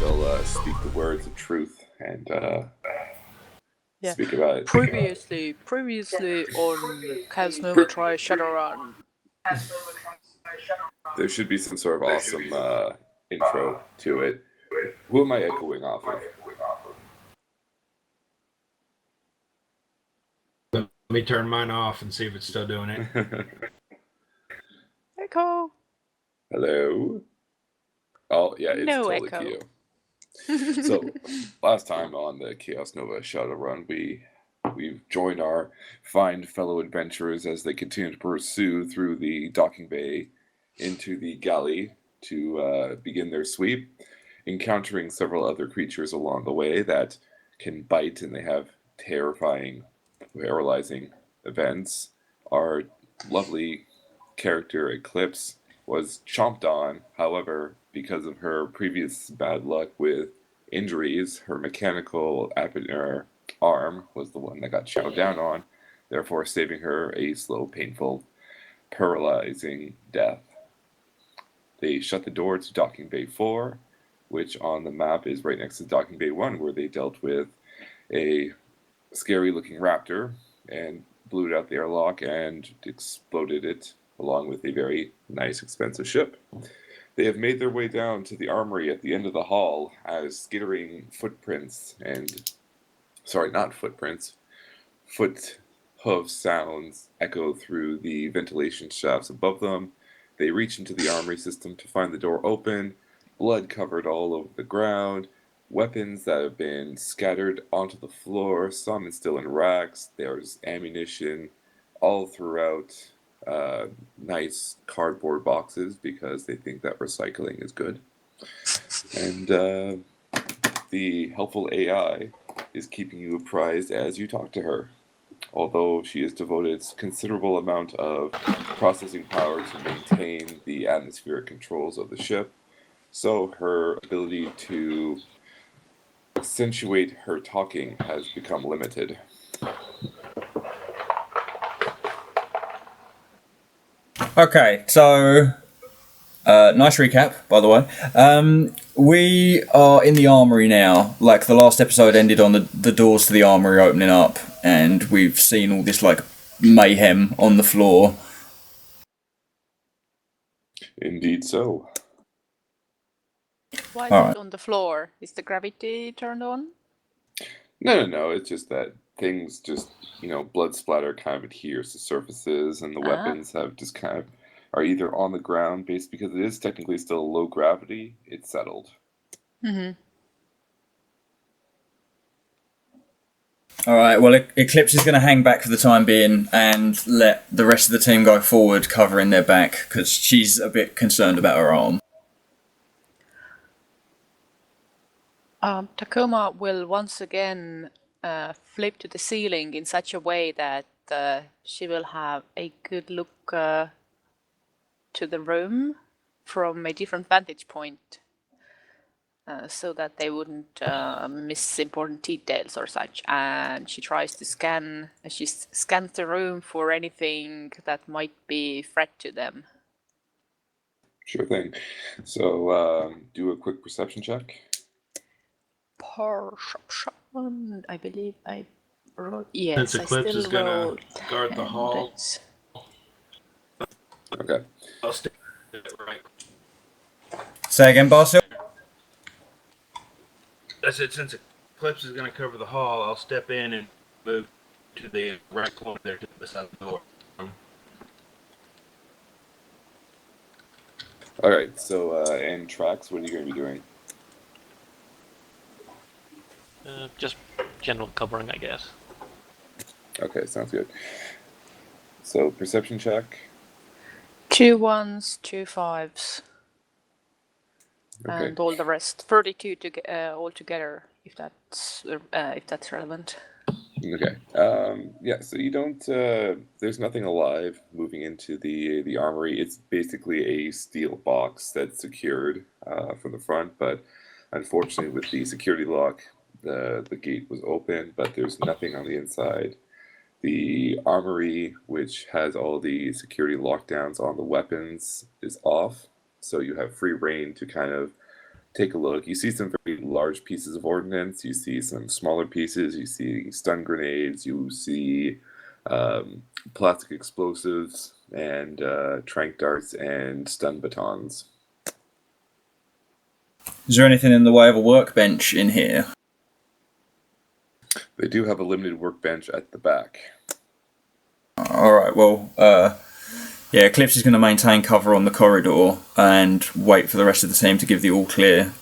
they'll speak the words of truth and speak about it. Previously on Casnova Try Shadowrun. There should be some sort of awesome intro to it. Who am I echoing off of? Let me turn mine off and see if it's still doing it. Echo. Hello? Oh, yeah, it's No totally echo. Q. So, last time on the Chaos Nova Shadowrun, we've joined our fine fellow adventurers as they continue to pursue through the docking bay into the galley to begin their sweep, encountering several other creatures along the way that can bite, and they have terrifying, paralyzing events. Our lovely character Eklipse was chomped on. However, because of her previous bad luck with injuries, her mechanical arm was the one that got chowed down on, therefore saving her a slow, painful, paralyzing death. They shut the door to Docking Bay 4, which on the map is right next to Docking Bay 1, where they dealt with a scary-looking raptor and blew out the airlock and exploded it, along with a very nice, expensive ship. They have made their way down to the armory at the end of the hall as skittering footprints and... Sorry, not footprints. Foot hoof sounds echo through the ventilation shafts above them. They reach into the armory system to find the door open, blood covered all over the ground, weapons that have been scattered onto the floor, some still in racks. There's ammunition all throughout. Nice cardboard boxes because they think that recycling is good. And the helpful AI is keeping you apprised as you talk to her. Although she has devoted considerable amount of processing power to maintain the atmospheric controls of the ship, so her ability to accentuate her talking has become limited. Okay, so nice recap, by the way. We are in the armory now. Like, the last episode ended on the doors to the armory opening up, and we've seen all this, like, mayhem on the floor. Indeed so. Why is it on the floor? Is the gravity turned on? No. It's just that things just, blood splatter kind of adheres to surfaces, and the weapons have just kind of are either on the ground, based because it is technically still low gravity, it's settled. Mm-hmm. Alright, well, Eklipse is going to hang back for the time being and let the rest of the team go forward, covering their back, because she's a bit concerned about her arm. Tacoma will once again flip to the ceiling in such a way that she will have a good look to the room from a different vantage point, so that they wouldn't miss important details or such. And she tries to she scans the room for anything that might be a threat to them. Sure thing. So do a quick perception check. Perception, I believe I wrote. Yes, Since Eklipse is gonna guard the hall. Okay. I'll stay right. Say again, Barscil? I said, since Eklipse is gonna cover the hall, I'll step in and move to the right corner there to the side of the door. Alright, so and Traxx, what are you going to be doing? Just general covering, I guess. Okay, sounds good. So, perception check. 2 1s, 2 5s, Okay. and all the rest. 32 all together, if that's relevant. Okay. Yeah, so you don't... there's nothing alive moving into the armory. It's basically a steel box that's secured from the front, but unfortunately with the security lock, the gate was open, but there's nothing on the inside. The armory, which has all the security lockdowns on the weapons, is off, so you have free reign to kind of take a look. You see some very large pieces of ordnance, you see some smaller pieces, you see stun grenades, you see plastic explosives, and tranq darts and stun batons. Is there anything in the way of a workbench in here? They do have a limited workbench at the back. Alright, well, yeah, Eklipse is going to maintain cover on the corridor and wait for the rest of the team to give the all clear.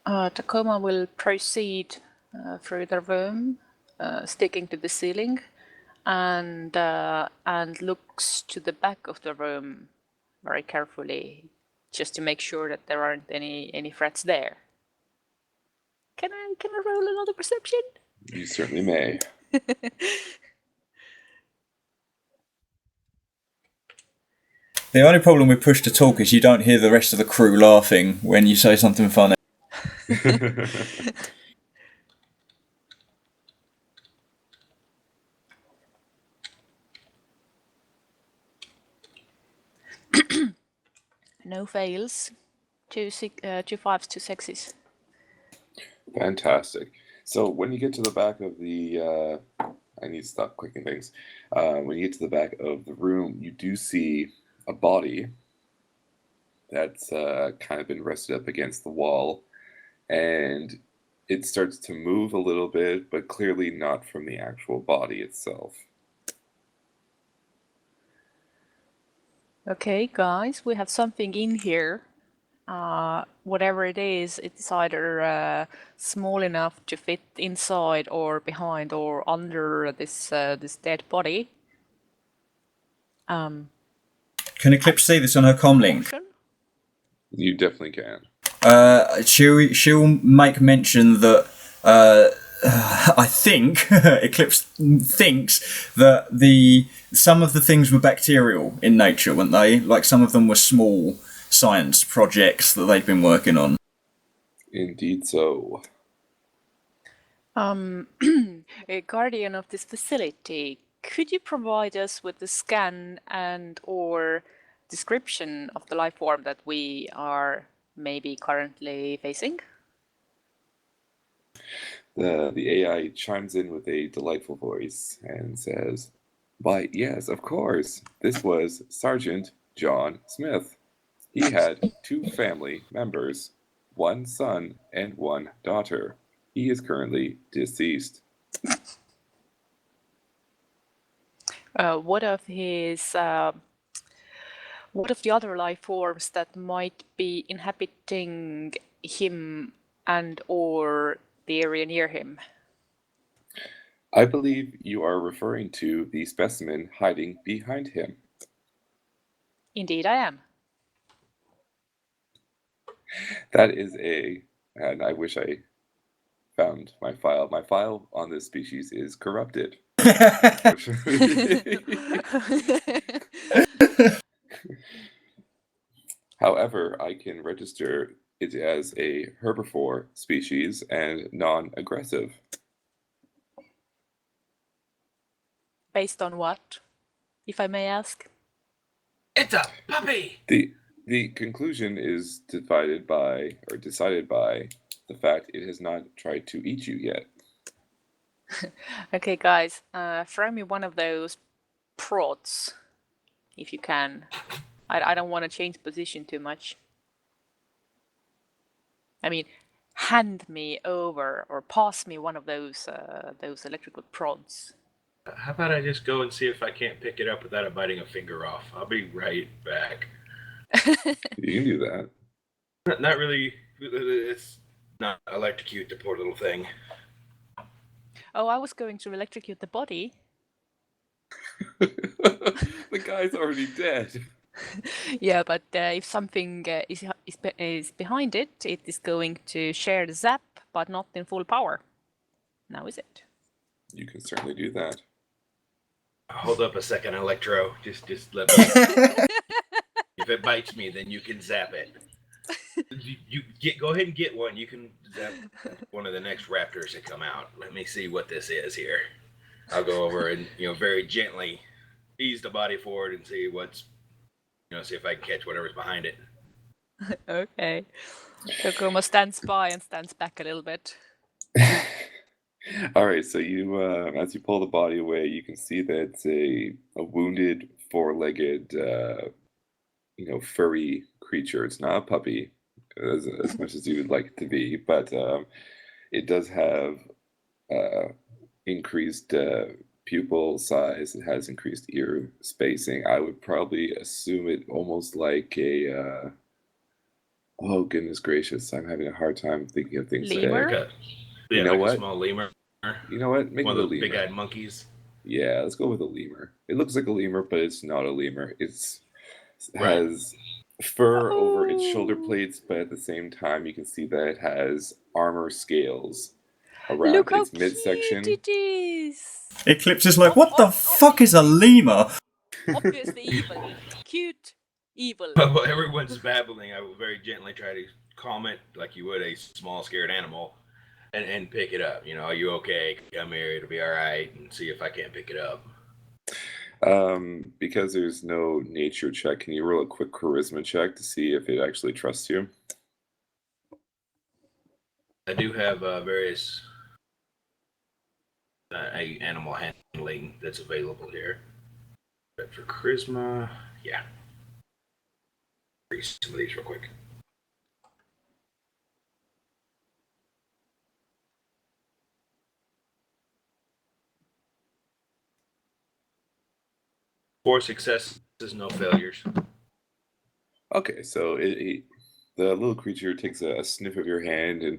Tacoma will proceed through the room, sticking to the ceiling, and looks to the back of the room very carefully, just to make sure that there aren't any threats there. Can I roll another perception? You certainly may. The only problem with push to talk is you don't hear the rest of the crew laughing when you say something funny. No fails. Two fives, 2 sixes. Fantastic. So when you get to the back of the... I need to stop clicking things. When you get to the back of the room, you do see a body that's kind of been rested up against the wall. And it starts to move a little bit, but clearly not from the actual body itself. Okay, guys, we have something in here. Whatever it is, it's either small enough to fit inside or behind or under this dead body. Can Eklipse see this on her comlink? You definitely can. She'll make mention that I think Eklipse thinks that some of the things were bacterial in nature, weren't they? Like some of them were small science projects that they'd been working on. Indeed so. A guardian of this facility, could you provide us with the scan and or description of the life form that we are maybe currently facing? The AI chimes in with a delightful voice and says, "Why, yes, of course. This was Sergeant John Smith. He had 2 family members, 1 son and 1 daughter. He is currently deceased." What of the other life forms that might be inhabiting him and or the area near him? I believe you are referring to the specimen hiding behind him. Indeed, I am. That is and I wish I found my file. My file on this species is corrupted. However, I can register it as a herbivore species and non-aggressive. Based on what, if I may ask? It's a puppy! The conclusion is decided by the fact it has not tried to eat you yet. Okay, guys, throw me one of those prods, if you can. I don't want to change position too much. I mean, hand me over or pass me one of those electrical prods. How about I just go and see if I can't pick it up without it biting a finger off? I'll be right back. You can do that. Not really. It's not electrocute the poor little thing. Oh, I was going to electrocute the body. The guy's already dead. Yeah, but if something is behind it, it is going to share the zap, but not in full power. Now is it? You can certainly do that. Hold up a second, Electro. Just let me. If it bites me, then you can zap it. Go ahead and get one. You can zap one of the next raptors that come out. Let me see what this is here. I'll go over and very gently ease the body forward and see what's see if I can catch whatever's behind it. Okay. Tacoma stands by and stands back a little bit. All right, so you, as you pull the body away, you can see that it's a wounded, four-legged, furry creature. It's not a puppy, as much as you would like it to be, but it does have increased pupil size. It has increased ear spacing. I would probably assume it almost like a. Oh goodness gracious! I'm having a hard time thinking of things. Lemur? A small lemur. You know what? Make One it of a those lemur. big-eyed monkeys. Yeah, let's go with a lemur. It looks like a lemur, but it's not a lemur. It's Right. has fur over its shoulder Oh. plates, but at the same time, you can see that it has armor scales around Look how its midsection. cute it is! Eklipse is like, what the fuck is a lemur? Obviously evil. Cute, evil. While everyone's babbling, I will very gently try to calm it like you would a small, scared animal, and pick it up. You know, are you okay? Come here, it'll be all right, and see if I can't pick it up. Because there's no nature check, can you roll a quick charisma check to see if it actually trusts you? I do have various animal handling that's available here. But for charisma, yeah. Read some of these real quick. Four successes, no failures. Okay, so the little creature takes a sniff of your hand and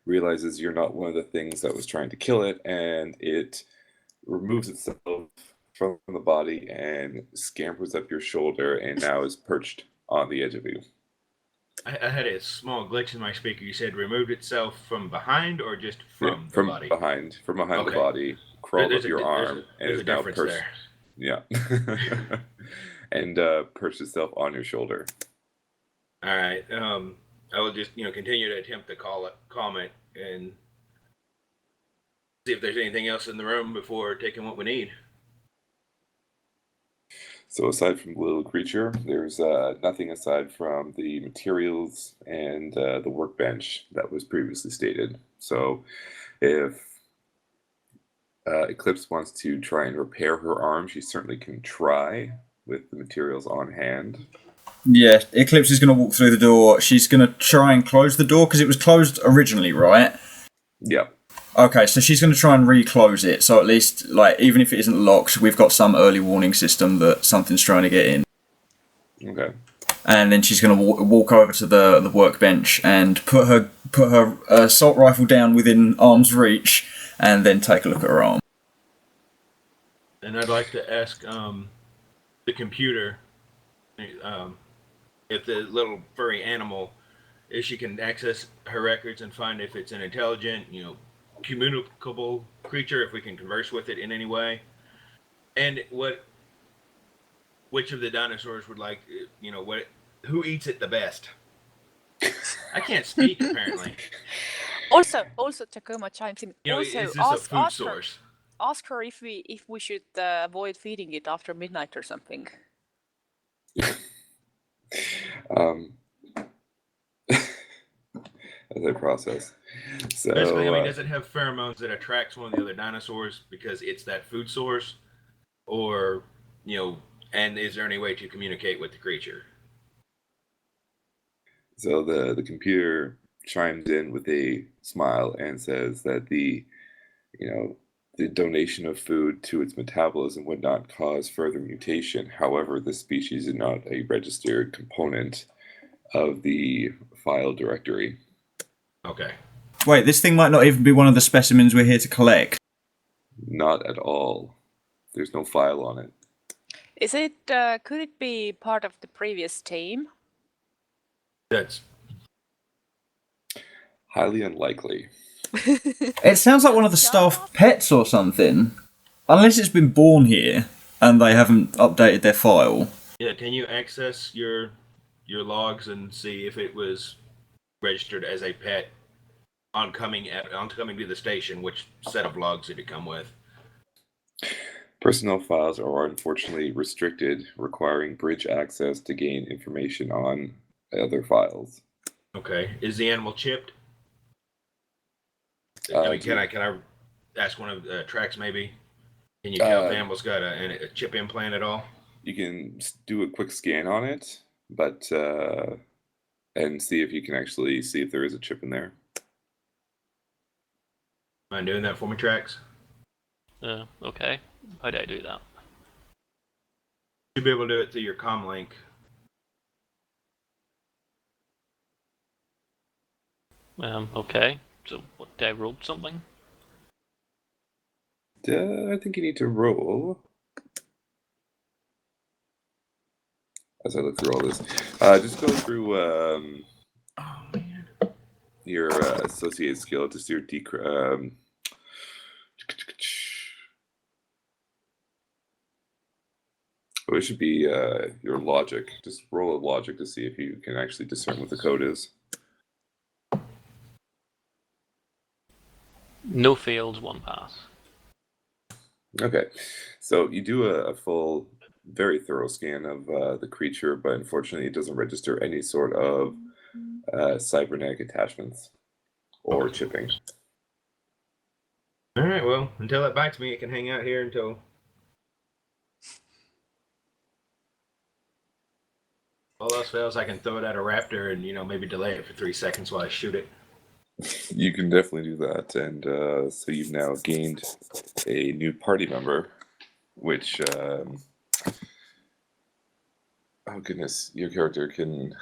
realizes you're not one of the things that was trying to kill it, and it removes itself from the body and scampers up your shoulder and now is perched on the edge of you. I had a small glitch in my speaker. You said removed itself from behind or just from the body? From behind the Okay. body, crawled up your arm, and There's is a now difference perched. there. Yeah. And perched itself on your shoulder. All right. I will just continue to attempt to calm it, and see if there's anything else in the room before taking what we need. So aside from the little creature, there's nothing aside from the materials and the workbench that was previously stated. So if Eklipse wants to try and repair her arm, she certainly can try with the materials on hand. Yeah, Eklipse is going to walk through the door. She's going to try and close the door because it was closed originally, right? Yep. Okay, so she's going to try and reclose it. So at least, like, even if it isn't locked, we've got some early warning system that something's trying to get in. Okay. And then she's going to walk over to the workbench and put her assault rifle down within arm's reach, and then take a look at her arm. And I'd like to ask the computer if the little furry animal, if she can access her records and find if it's an intelligent, communicable creature, if we can converse with it in any way, and which of the dinosaurs would like, who eats it the best. I can't speak apparently. Also, Tacoma chimes in. Is this a Also, food source? ask her if we should avoid feeding it after midnight or something. As I process. So Basically, does it have pheromones that attracts one of the other dinosaurs because it's that food source, or and is there any way to communicate with the creature? So the computer chimes in with a smile and says that the donation of food to its metabolism would not cause further mutation. However, this species is not a registered component of the file directory. Okay. Wait, this thing might not even be one of the specimens we're here to collect. Not at all. There's no file on it. Is it? Could it be part of the previous team? That's highly unlikely. It sounds like one of the staff pets or something. Unless it's been born here and they haven't updated their file. Yeah, can you access your logs and see if it was registered as a pet on coming to the station? Which set of logs did it come with? Personnel files are unfortunately restricted, requiring bridge access to gain information on other files. Okay. Is the animal chipped? Can I ask one of Traxx maybe? Can you tell if the animal's got a chip implant at all? You can do a quick scan on it, but and see if you can actually see if there is a chip in there. Mind doing that for me, Traxx? Okay. How do I do that? You'll be able to do it through your comm link. Okay. So, what, did I roll something? I think you need to roll. As I look through all this, just go through Oh man. your associated skill, just your Oh, it should be your logic. Just roll a logic to see if you can actually discern what the code is. No fails, one pass. Okay, so you do a full, very thorough scan of the creature, but unfortunately it doesn't register any sort of cybernetic attachments or chipping. All right. Well, until it bites me, it can hang out here until all else fails. I can throw it at a raptor and maybe delay it for 3 seconds while I shoot it. You can definitely do that, and so you've now gained a new party member, which, oh goodness, your character can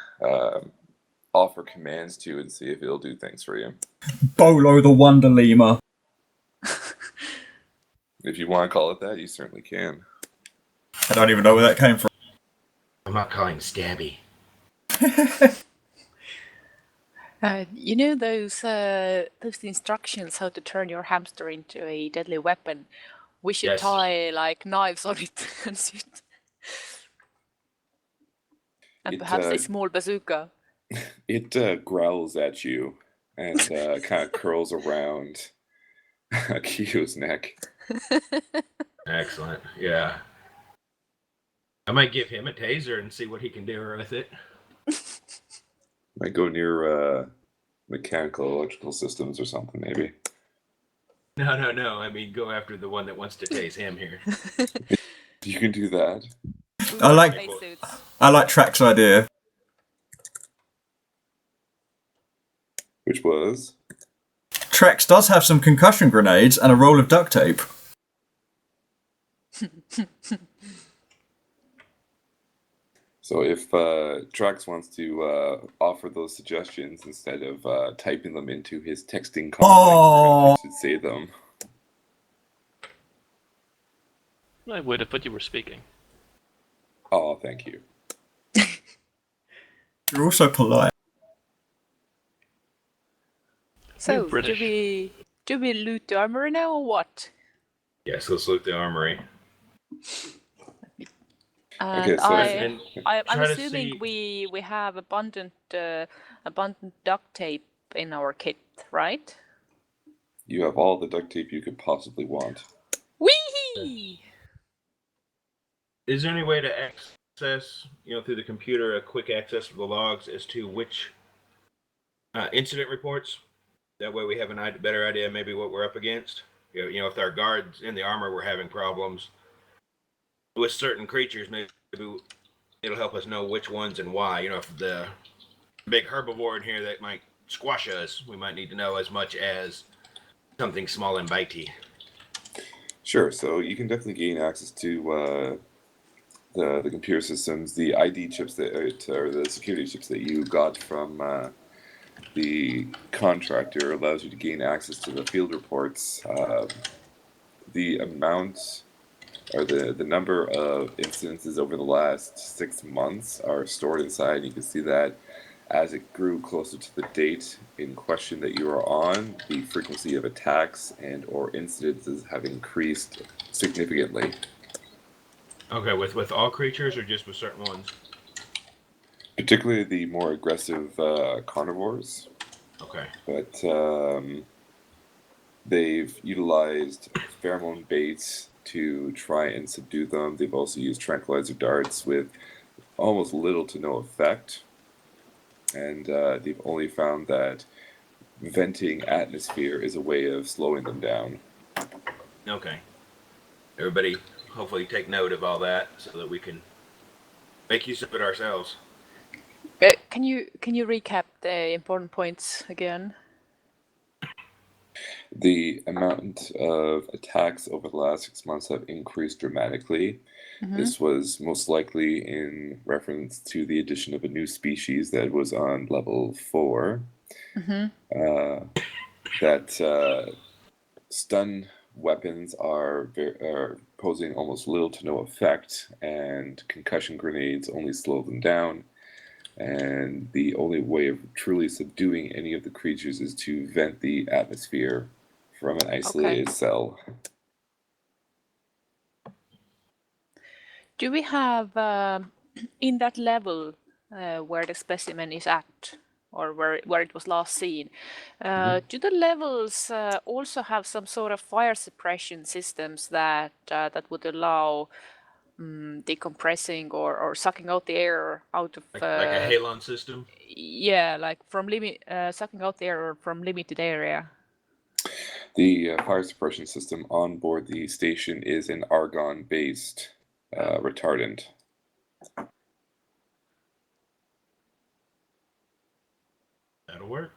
offer commands to and see if it'll do things for you. Bolo the Wonder Lemur. If you want to call it that, you certainly can. I don't even know where that came from. I'm not calling Stabby. You know those instructions how to turn your hamster into a deadly weapon? We should Yes. tie like knives on it and shoot. And perhaps a small bazooka. It growls at you and kind of curls around Kiyo's neck. Excellent. Yeah. I might give him a taser and see what he can do with it. Might go near mechanical, electrical systems or something, maybe. No. I mean, go after the one that wants to tase him here. You can do that. I like Spacesuits. Trax's idea. Which was? Traxx does have some concussion grenades and a roll of duct tape. So if Traxx wants to offer those suggestions instead of typing them into his texting comment, you should say them. I would have, but you were speaking. Oh, thank you. You're also polite. So You're British. do we loot the armory now or what? Yes, let's loot the armory. And Okay, so I'm try to assuming see- we have abundant duct tape in our kit, right? you have all the duct tape you could possibly want. Wee! Is there any way to access, through the computer, a quick access to the logs as to which incident reports? That way we have a better idea maybe what we're up against. If our guards in the armor were having problems with certain creatures, maybe it'll help us know which ones and why. If the big herbivore in here that might squash us, we might need to know as much as something small and bitey. Sure, so you can definitely gain access to the computer systems, the ID chips or the security chips that you got from the contractor allows you to gain access to the field reports. The amount or the number of incidences over the last 6 months are stored inside. You can see that as it grew closer to the date in question that you are on, the frequency of attacks and or incidences have increased significantly. Okay, with all creatures or just with certain ones? Particularly the more aggressive carnivores. Okay. But they've utilized pheromone baits to try and subdue them. They've also used tranquilizer darts with almost little to no effect. and they've only found that venting atmosphere is a way of slowing them down. Okay. Everybody, hopefully take note of all that so that we can make use of it ourselves. Can you recap the important points again? The amount of attacks over the last 6 months have increased dramatically. This was most likely in reference to the addition of a new species that was on level 4. That stun weapons are posing almost little to no effect, and concussion grenades only slow them down. And the only way of truly subduing any of the creatures is to vent the atmosphere from an isolated cell. Do we have, in that level where the specimen is at, or where it was last seen, do the levels also have some sort of fire suppression systems that would allow decompressing or sucking out the air out of... Like a halon system? Yeah, like from sucking out the air from limited area. The fire suppression system on board the station is an argon-based retardant. That'll work.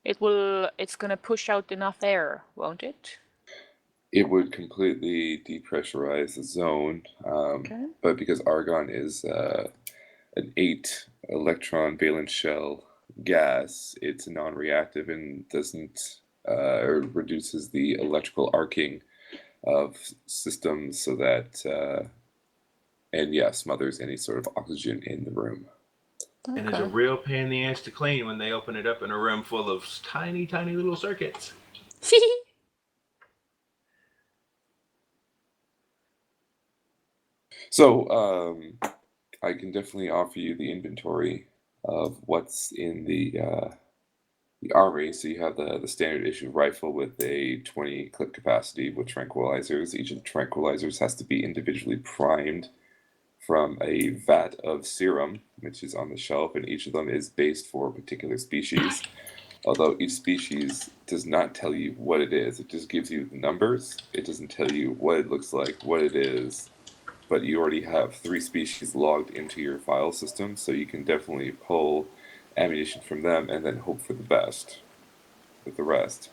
It's gonna push out enough air, won't it? It would completely depressurize the zone, but because argon is an 8 electron valence shell gas, it's non-reactive and doesn't or reduces the electrical arcing of systems so that smothers any sort of oxygen in the room. And it's a real pain in the ass to clean when they open it up in a room full of tiny, tiny little circuits. So, I can definitely offer you the inventory of what's in the armory. So you have the standard issue rifle with a 20 clip capacity with tranquilizers. Each of the tranquilizers has to be individually primed from a vat of serum, which is on the shelf, and each of them is based for a particular species. Although each species does not tell you what it is, it just gives you the numbers. It doesn't tell you what it looks like, what it is, but you already have 3 species logged into your file system, so you can definitely pull ammunition from them and then hope for the best with the rest.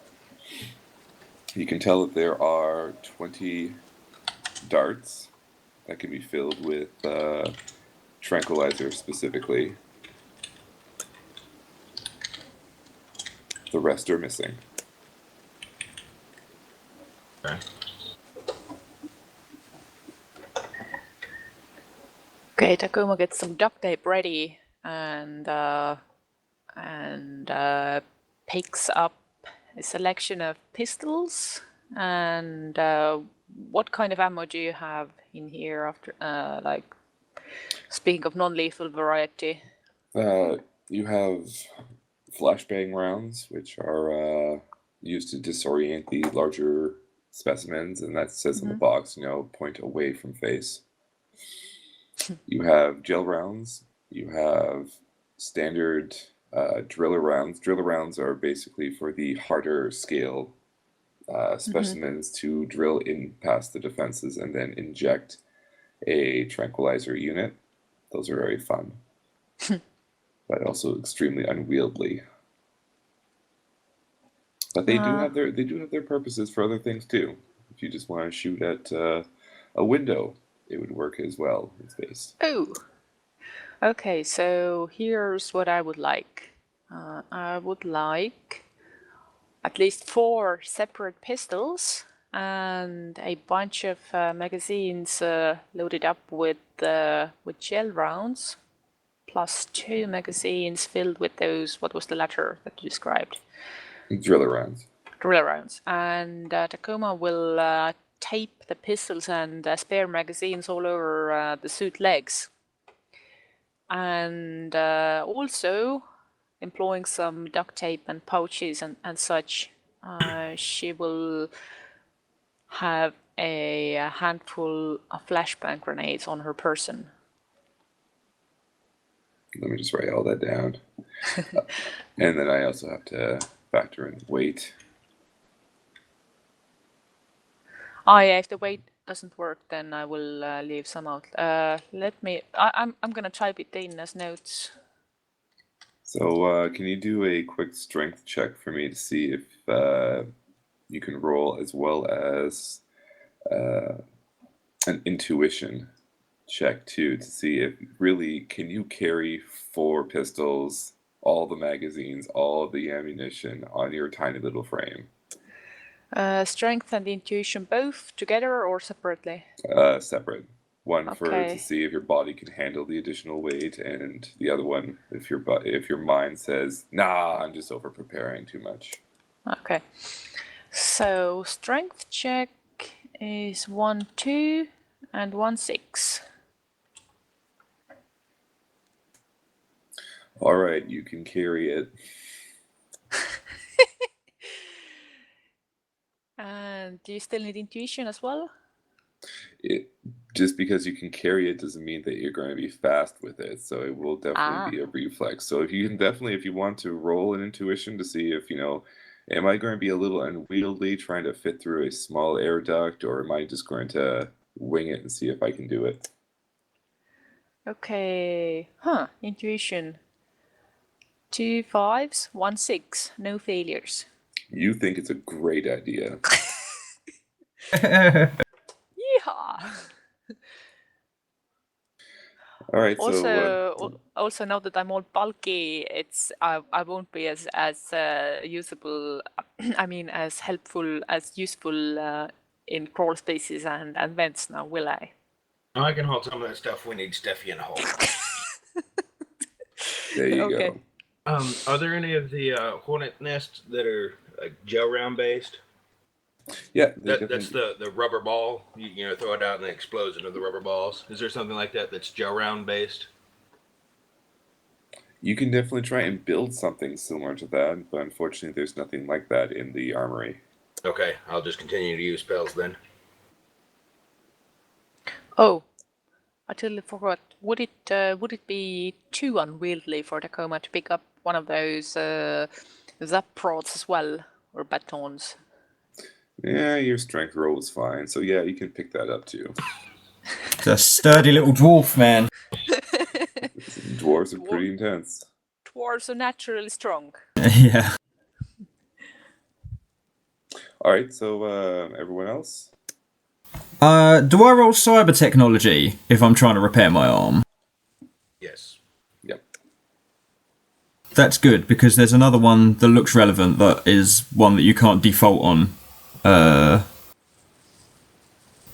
You can tell that there are 20 darts that can be filled with tranquilizer specifically. The rest are missing. Okay. Okay, Tacoma gets some duct tape ready and picks up a selection of pistols. And what kind of ammo do you have in here? After like, speaking of non-lethal variety, You have flashbang rounds, which are used to disorient the larger specimens, and that says on the box, point away from face. You have gel rounds. You have standard driller rounds. Driller rounds are basically for the harder scale specimens to drill in past the defenses and then inject a tranquilizer unit. Those are very fun, but also extremely unwieldy. But they do have their purposes for other things too. If you just want to shoot at a window, it would work as well in space. Oh, okay. So here's what I would like. I would like at least 4 separate pistols and a bunch of magazines loaded up with gel rounds, plus 2 magazines filled with those. What was the latter that you described? Driller rounds. Driller rounds. And Tacoma will tape the pistols and spare magazines all over the suit legs. And also, employing some duct tape and pouches and such, she will have a handful of flashbang grenades on her person. Let me just write all that down. And then I also have to factor in weight. Oh yeah, if the weight doesn't work, then I will leave some out. I'm gonna type it in as notes. So can you do a quick strength check for me to see if you can roll as well as an intuition check too, to see if really can you carry 4 pistols, all the magazines, all the ammunition on your tiny little frame? Strength and intuition both together or separately? Separate. One for Okay. to see if your body can handle the additional weight, and the other one if your mind says, "Nah, I'm just over preparing too much." Okay. So strength check is 1, 2, and 1, 6. All right, you can carry it. And do you still need intuition as well? Just because you can carry it doesn't mean that you're going to be fast with it. So it will definitely be a reflex. So if you want to roll an intuition to see if, am I going to be a little unwieldy trying to fit through a small air duct, or am I just going to wing it and see if I can do it? Okay. Intuition. 2 5s, 1 6. No failures. You think it's a great idea. Yeehaw! All right. Also now that I'm all bulky, I won't be as usable. I mean, as helpful, as useful in crawl spaces and vents now, will I? I can hold some of that stuff. We need Steffi in a hole. There you Okay. go. Are there any of the hornet nests that are gel round based? Yeah, That's the rubber ball. You throw it out and it explodes into the rubber balls. Is there something like that that's gel round based? You can definitely try and build something similar to that, but unfortunately, there's nothing like that in the armory. Okay, I'll just continue to use spells then. Oh, I totally forgot. Would it be too unwieldy for Tacoma to pick up one of those zap prods as well, or batons? Yeah, your strength roll was fine, so yeah, you can pick that up too. It's a sturdy little dwarf, man. Dwarves are pretty intense. Dwarves are naturally strong. Yeah. All right, so everyone else? Do I roll cyber technology if I'm trying to repair my arm? Yes. Yep. That's good, because there's another one that looks relevant that is one that you can't default on.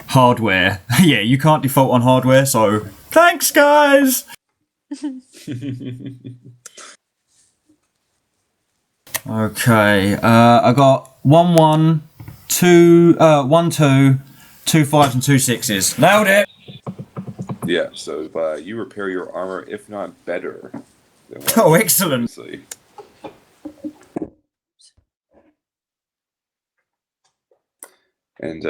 Hardware. Yeah, you can't default on hardware, so thanks, guys! Okay, I got 1 1, 2 1 2, 2 5s and 2 6s. Nailed it! Yeah, so you repair your armor, if not better. Than what Oh, excellent! previously. And,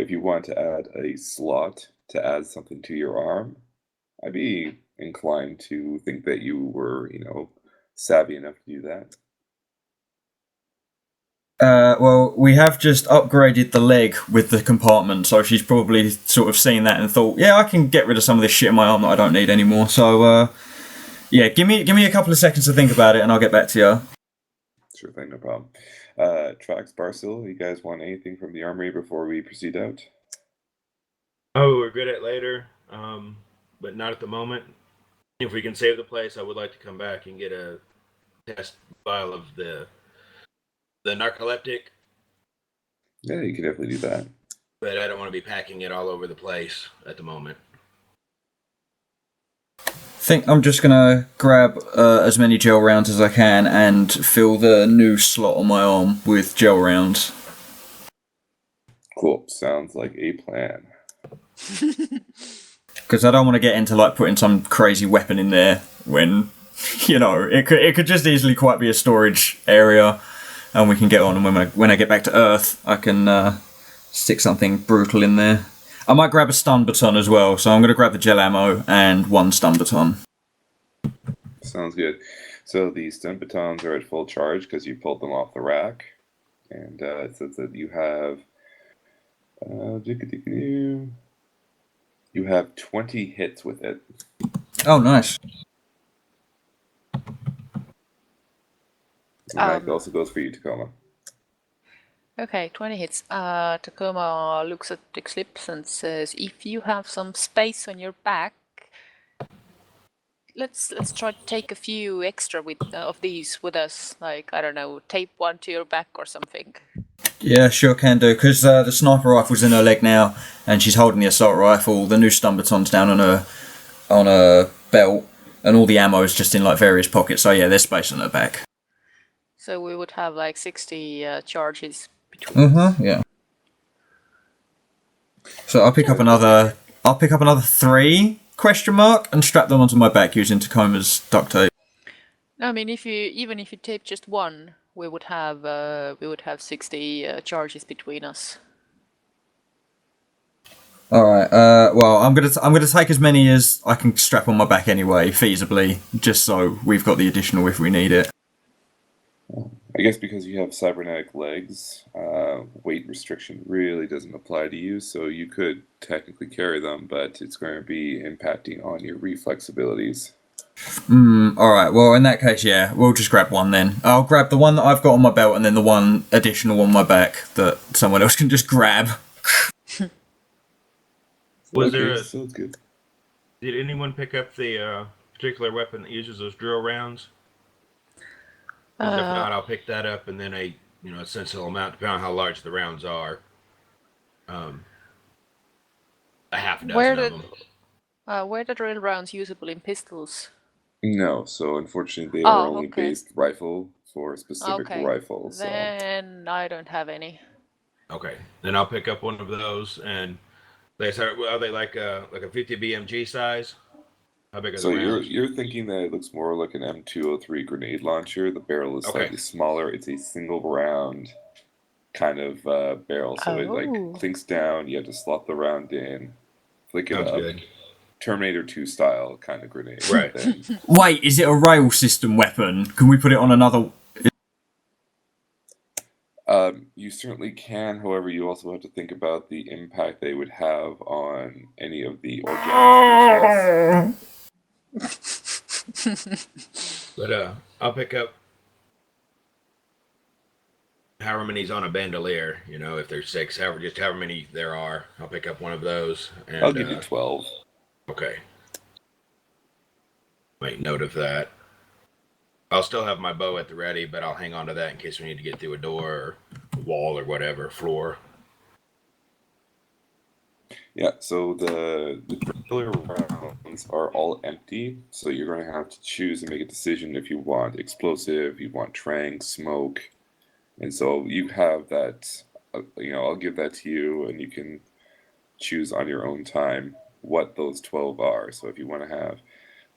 if you want to add a slot to add something to your arm, I'd be inclined to think that you were, savvy enough to do that. Well, we have just upgraded the leg with the compartment, so she's probably sort of seen that and thought, yeah, I can get rid of some of this shit in my arm that I don't need anymore. So, yeah, give me a couple of seconds to think about it, and I'll get back to you. Sure thing, no problem. Traxx, Barscil, you guys want anything from the armory before we proceed out? Oh, we're good at later, but not at the moment. If we can save the place, I would like to come back and get a test vial of the narcoleptic. Yeah, you can definitely do that. But I don't want to be packing it all over the place at the moment. Think I'm just gonna grab as many gel rounds as I can and fill the new slot on my arm with gel rounds. Cool. Sounds like a plan. Because I don't want to get into putting some crazy weapon in there when, it could just easily quite be a storage area, and we can get on. And when I get back to Earth, I can stick something brutal in there. I might grab a stun baton as well, so I'm going to grab the gel ammo and 1 stun baton. sounds good. So the stun batons are at full charge because you pulled them off the rack. And it says that you have... you have 20 hits with it. Oh, nice. And that also goes for you, Tacoma. Okay, 20 hits. Tacoma looks at Eklipse and says, if you have some space on your back, let's try to take a few extra of these with us. Like, I don't know, tape one to your back or something. Yeah, sure can do. Because the sniper rifle's in her leg now, and she's holding the assault rifle. The new stun baton's down on her belt, and all the ammo's just in like various pockets. So yeah, there's space on her back. So we would have like 60 charges between us. Yeah. So I'll pick up another 3 ? And strap them onto my back using Tacoma's duct tape. I mean, even if you tape just one, we would have 60 charges between us. All right. Well, I'm gonna take as many as I can strap on my back anyway, feasibly, just so we've got the additional if we need it. I guess because you have cybernetic legs, weight restriction really doesn't apply to you, so you could technically carry them, but it's going to be impacting on your reflex abilities. Alright, well, in that case, yeah, we'll just grab one then. I'll grab the one that I've got on my belt and then the one additional on my back that someone else can just grab. Sounds good. Did anyone pick up the particular weapon that uses those drill rounds? 'Cause if not, I'll pick that up, and then a sensible amount, depending on how large the rounds are. A half dozen of them. Were the drill rounds usable in pistols? No, so unfortunately they are only okay. based rifle for specific rifles. So. Then I don't have any. Okay, then I'll pick up one of those, and are they like a 50 BMG size? How big are So the rounds? you're thinking that it looks more like an M203 grenade launcher. The barrel is slightly smaller. It's a single round kind of barrel, so it like clinks down. You have to slot the round in, flick it Sounds up. good. Terminator 2 style kind of grenade. Right. Then, Wait, is it a rail system weapon? Can we put it on another... you certainly can. However, you also have to think about the impact they would have on any of the organic species. But I'll pick up however many's on a bandolier. If there's 6, however many there are, I'll pick up one of those. And, I'll give you 12. Okay. Make note of that. I'll still have my bow at the ready, but I'll hang on to that in case we need to get through a door or a wall or whatever, floor. Yeah, so the filler rounds are all empty, so you're going to have to choose and make a decision if you want explosive, you want trank, smoke, and so you have that, I'll give that to you, and you can choose on your own time what those 12 are. So if you want to have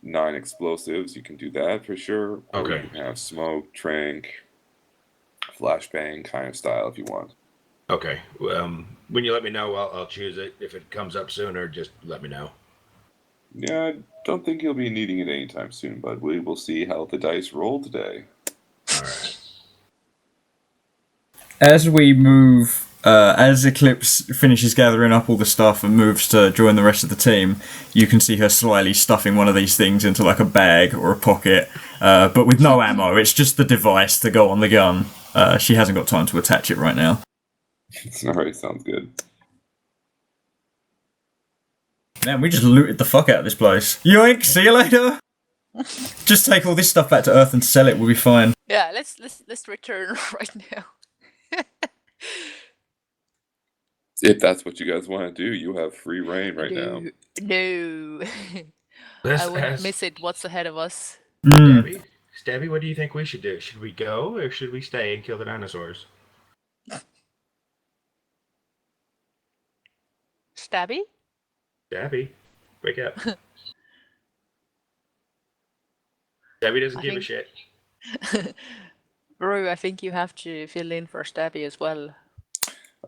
9 explosives, you can do that for sure, or Okay. you can have smoke, trank, flashbang kind of style if you want. Okay. When you let me know, I'll choose it. If it comes up sooner, just let me know. Yeah, I don't think you'll be needing it anytime soon, but we will see how the dice roll today. All right. As we move, as Eklipse finishes gathering up all the stuff and moves to join the rest of the team, you can see her slyly stuffing one of these things into like a bag or a pocket, but with no ammo. It's just the device to go on the gun. She hasn't got time to attach it right now. Alright, sounds good. Man, we just looted the fuck out of this place. Yoink, see you later! Just take all this stuff back to Earth and sell it, we'll be fine. Yeah, let's return right now. If that's what you guys want to do, you have free reign right now. No. I wouldn't miss it. What's ahead of us? Stabby, what do you think we should do? Should we go or should we stay and kill the dinosaurs? Stabby? Stabby, wake up. Stabby doesn't give a shit. Rue, I think you have to fill in for Stabby as well.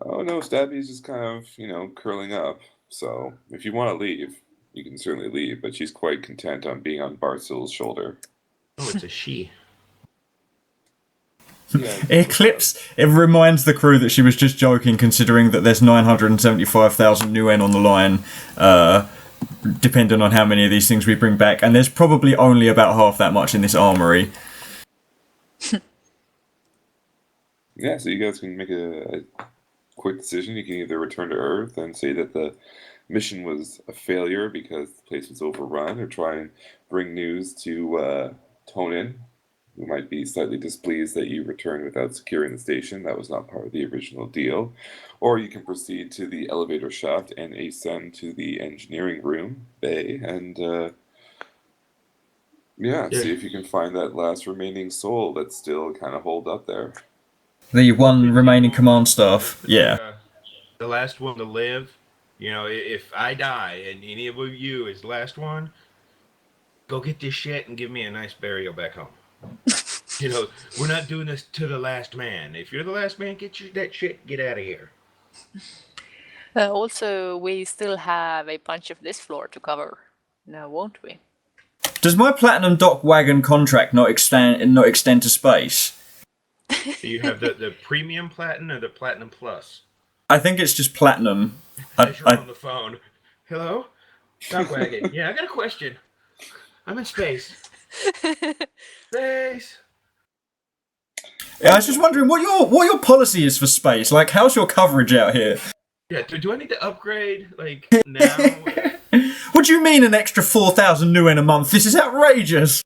Oh no, Stabby's just kind of, curling up. So if you want to leave, you can certainly leave, but she's quite content on being on Barscil's shoulder. Oh, it's a she. Yeah, Eklipse, it reminds the crew that she was just joking, considering that there's 975,000 UN on the line, depending on how many of these things we bring back, and there's probably only about half that much in this armory. Yeah, so you guys can make a quick decision. You can either return to Earth and say that the mission was a failure because the place was overrun, or try and bring news to Tonin, who might be slightly displeased that you returned without securing the station. That was not part of the original deal. Or you can proceed to the elevator shaft and ascend to the engineering room bay and see if you can find that last remaining soul that's still kind of holed up there. The one remaining command staff, yeah. The last one to live. You know, if I die and any of you is the last one, go get this shit and give me a nice burial back home. You know, we're not doing this to the last man. If you're the last man, that shit, get out of here. Also, we still have a bunch of this floor to cover now, won't we? Does my platinum dock wagon contract not extend to space? Do you have the premium platinum or the platinum plus? I think it's just platinum. As you're on the phone. Hello? Dockwagon. Yeah, I got a question. I'm in space. Space. Yeah, I was just wondering what your policy is for space. Like, how's your coverage out here? Yeah, do I need to upgrade, like, now? What do you mean an extra 4,000 new in a month? This is outrageous!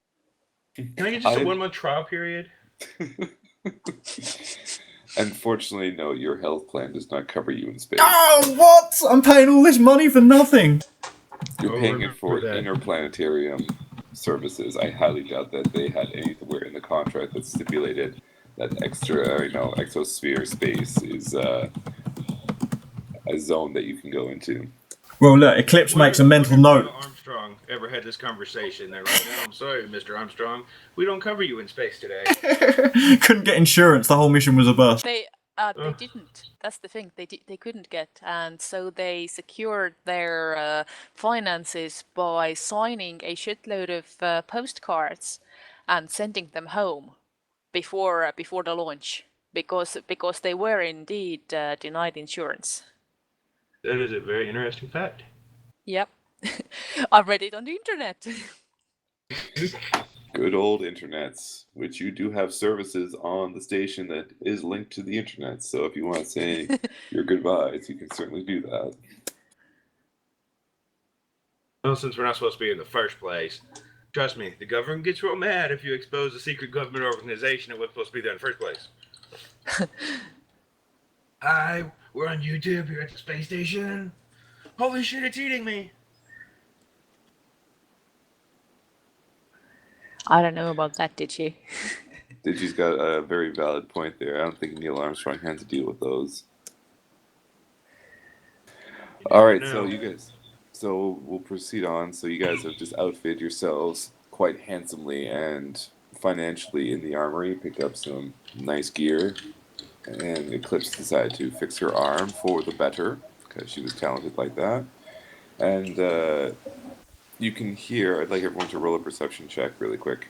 Can I get just a 1 month trial period? Unfortunately, no, your health plan does not cover you in space. Oh, what? I'm paying all this money for nothing! You're paying it for interplanetarium services. I highly doubt that they had anywhere in the contract that stipulated that extra, exosphere space is a zone that you can go into. Well, look, Eklipse makes a mental note. Armstrong ever had this conversation? They're like, no, I'm sorry, Mr. Armstrong. We don't cover you in space today. Couldn't get insurance. The whole mission was a bust. They didn't. That's the thing. They couldn't get, and so they secured their finances by signing a shitload of postcards and sending them home before the launch because they were indeed denied insurance. That is a very interesting fact. Yep. I read it on the internet. Good old internets, which you do have services on the station that is linked to the internet. So if you want to say your goodbyes, you can certainly do that. Well, since we're not supposed to be in the first place, trust me, the government gets real mad if you expose a secret government organization that wasn't supposed to be there in the first place. Hi, we're on YouTube here at the space station. Holy shit, it's eating me. I don't know about that, did she? Digi's got a very valid point there. I don't think Neil Armstrong had to deal with those. All right, so you guys, we'll proceed on. So you guys have just outfitted yourselves quite handsomely and financially in the armory, picked up some nice gear, and Eklipse decided to fix her arm for the better because she was talented like that. And you can hear. I'd like everyone to roll a perception check really quick.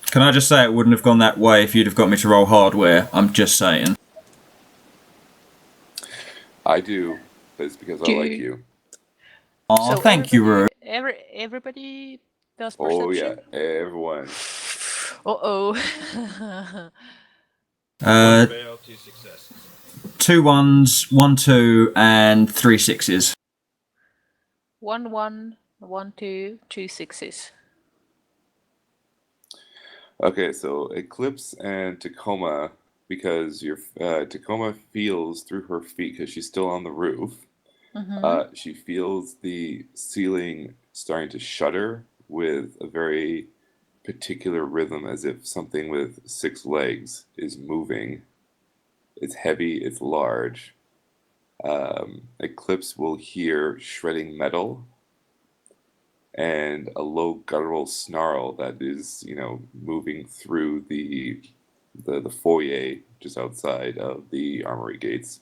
Can I just say it wouldn't have gone that way if you'd have got me to roll hardware? I'm just saying. I do, but it's because I like you. Oh, So thank you, Rue. Everybody does perception? Oh yeah, everyone. Uh-oh. One fail, 2 successes. 2 1s, 1 2, and 3 6s. 1 1, 1 2, 2 6s. Okay, so Eklipse and Tacoma, because your Tacoma feels through her feet because she's still on the roof. Mm-hmm. She feels the ceiling starting to shudder with a very particular rhythm, as if something with 6 legs is moving. It's heavy, it's large. Eklipse will hear shredding metal and a low guttural snarl that is, moving through the foyer just outside of the armory gates.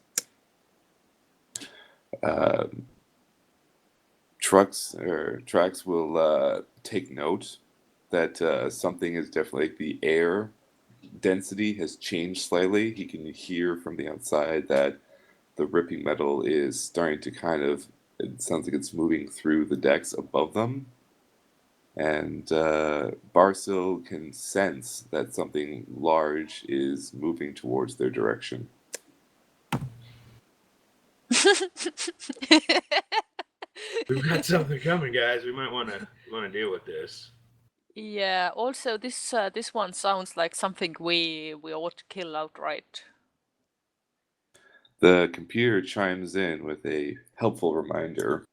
Traxx will take note that something is definitely like the air density has changed slightly. He can hear from the outside that the ripping metal is starting to kind of, it sounds like it's moving through the decks above them. And Barscil can sense that something large is moving towards their direction. We've got something coming, guys. We might want to deal with this. Yeah. Also, this one sounds like something we ought to kill outright. The computer chimes in with a helpful reminder.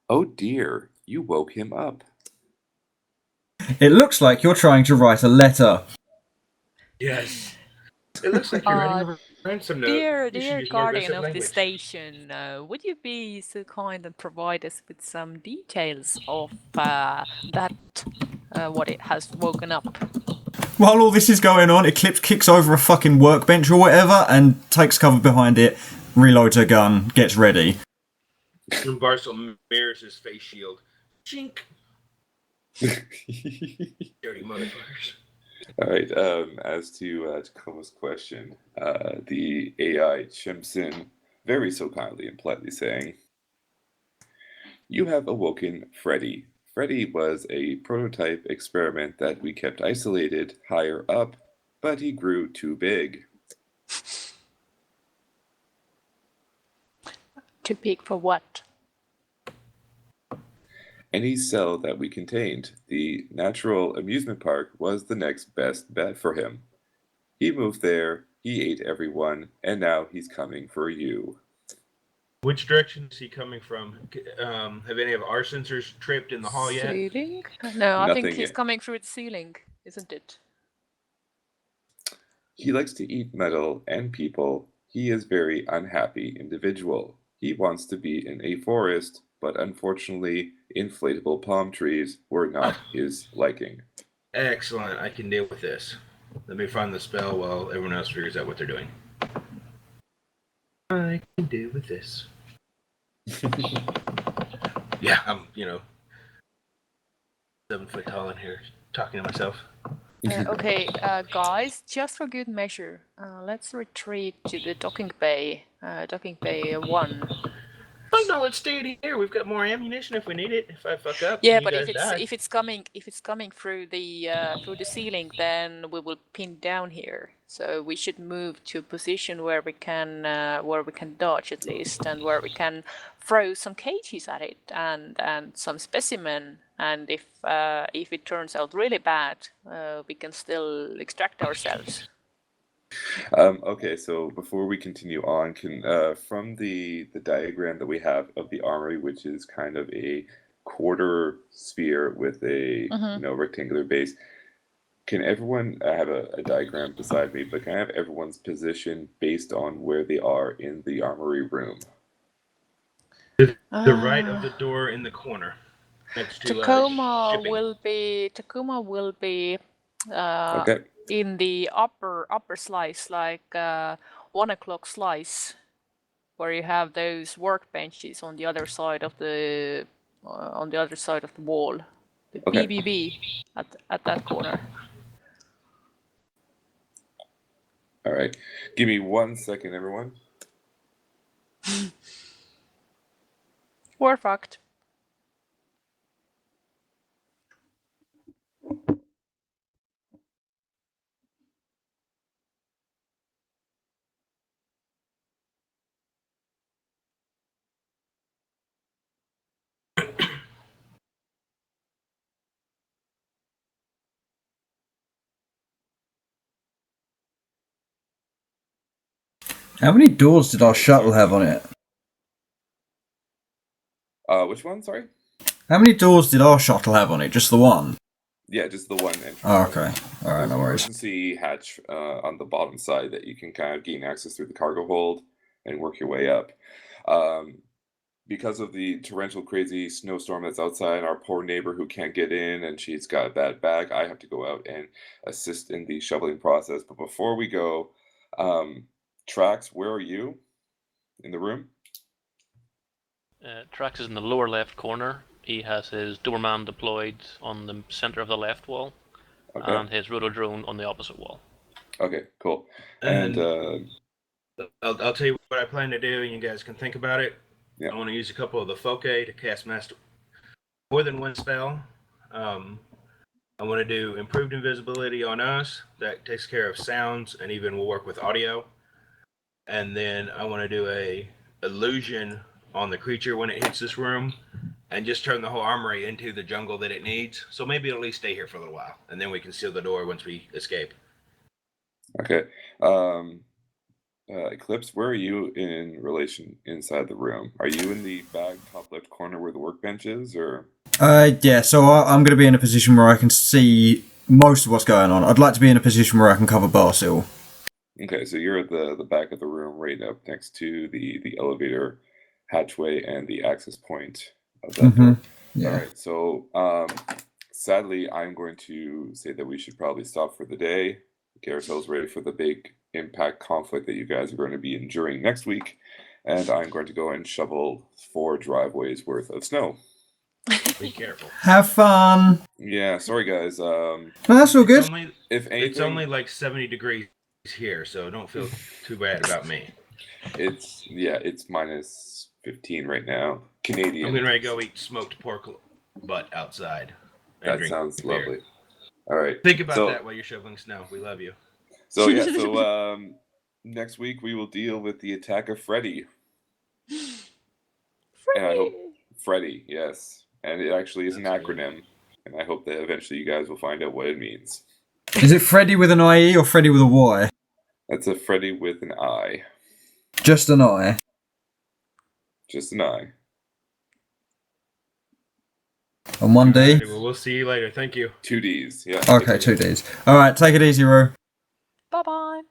Oh dear, you woke him up. It looks like you're trying to write a letter. Yes. It looks like you're writing a ransom note. You should Dear use more guardian aggressive of the language. station, would you be so kind and provide us with some details of that what it has woken up? While all this is going on, Eklipse kicks over a fucking workbench or whatever and takes cover behind it, reloads her gun, gets ready. And Barscil mirrors his face shield. Chink. Dirty motherfuckers. All right. As to Tacoma's question, the AI chimps in very so kindly and politely saying, "You have awoken Freddy. Freddy was a prototype experiment that we kept isolated higher up, but he grew too big." Too big for what? Any cell that we contained, the natural amusement park was the next best bet for him. He moved there, he ate everyone, and now he's coming for you. Which direction is he coming from? Have any of our sensors tripped in the hall yet? Ceiling? No, I think Nothing he's yet. coming through the ceiling, isn't it? He likes to eat metal and people. He is very unhappy individual. He wants to be in a forest, but unfortunately, inflatable palm trees were not his liking. Excellent. I can deal with this. Let me find the spell while everyone else figures out what they're doing. I can deal with this. Yeah, I'm, 7 foot tall in here, talking to myself. Okay, guys, just for good measure, let's retreat to the docking bay 1. Oh no, let's stay in here. We've got more ammunition if we need it. If I fuck up, Yeah, and but you guys die. if it's coming through the ceiling, then we will pin down here. So we should move to a position where we can dodge at least, and where we can throw some cages at it and some specimen. And if it turns out really bad, we can still extract ourselves. Okay, so before we continue on, can from the diagram that we have of the armory, which is kind of a quarter sphere with a rectangular base, can everyone? I have a diagram beside me, but can I have everyone's position based on where they are in the armory room? The right of the door in the corner, next to Tacoma shipping. Tacoma will be Okay. in the upper slice, like 1 o'clock slice, where you have those workbenches on the other side of the wall. The Okay. BBB at that corner. All right. Give me 1 second, everyone. We're fucked. How many doors did our shuttle have on it? Which one? Sorry. How many doors did our shuttle have on it? Just the one? Yeah, just the one entrance. Oh, okay. All right, There's no an worries. emergency hatch on the bottom side that you can kind of gain access through the cargo hold and work your way up. Because of the torrential, crazy snowstorm that's outside, our poor neighbor who can't get in and she's got a bad back, I have to go out and assist in the shoveling process. But before we go, Traxx, where are you in the room? Traxx is in the lower left corner. he has his doorman deployed on the center of the left wall, Okay. and his rotodrone on the opposite wall. Okay. Cool. And And I'll tell you what I plan to do, and you guys can think about it. Yeah. I want to use a couple of the foci to cast more than one spell. I want to do improved invisibility on us. That takes care of sounds, and even will work with audio. And then I want to do a illusion on the creature when it hits this room, and just turn the whole armory into the jungle that it needs. So maybe it'll at least stay here for a little while, and then we can seal the door once we escape. okay. Eklipse, where are you in relation inside the room? Are you in the bag top left corner where the workbench is, or? Yeah, so I'm going to be in a position where I can see most of what's going on. I'd like to be in a position where I can cover Barscil. Okay, so you're at the back of the room, right up next to the elevator hatchway and the access point of that door. Yeah. All right, so sadly, I'm going to say that we should probably stop for the day, get ourselves ready for the big impact conflict that you guys are going to be enduring next week, and I'm going to go and shovel 4 driveways worth of snow. Be careful. Have fun. Yeah, sorry guys. No, that's all good. If anything, It's only like 70 degrees here, so don't feel too bad about me. it's minus 15 right now, Canadian. I'm getting ready to go eat smoked pork butt outside. and That drink sounds beer. lovely. All right. Think about So- that while you're shoveling snow. We love you. So yeah, so next week we will deal with the attack of Freddy. And I hope Freddy, yes. And it actually is an That's acronym. And I hope that eventually you guys will find out what it means. Is it Freddy with an IE or Freddy with a Y? That's a Freddy with an I. Just an I. Just an I. On 1D? Alrighty, well, we'll see you later. Thank you. 2 Ds, yeah. Okay, 2 Ds. Alright, take it easy, Roo. Bye bye.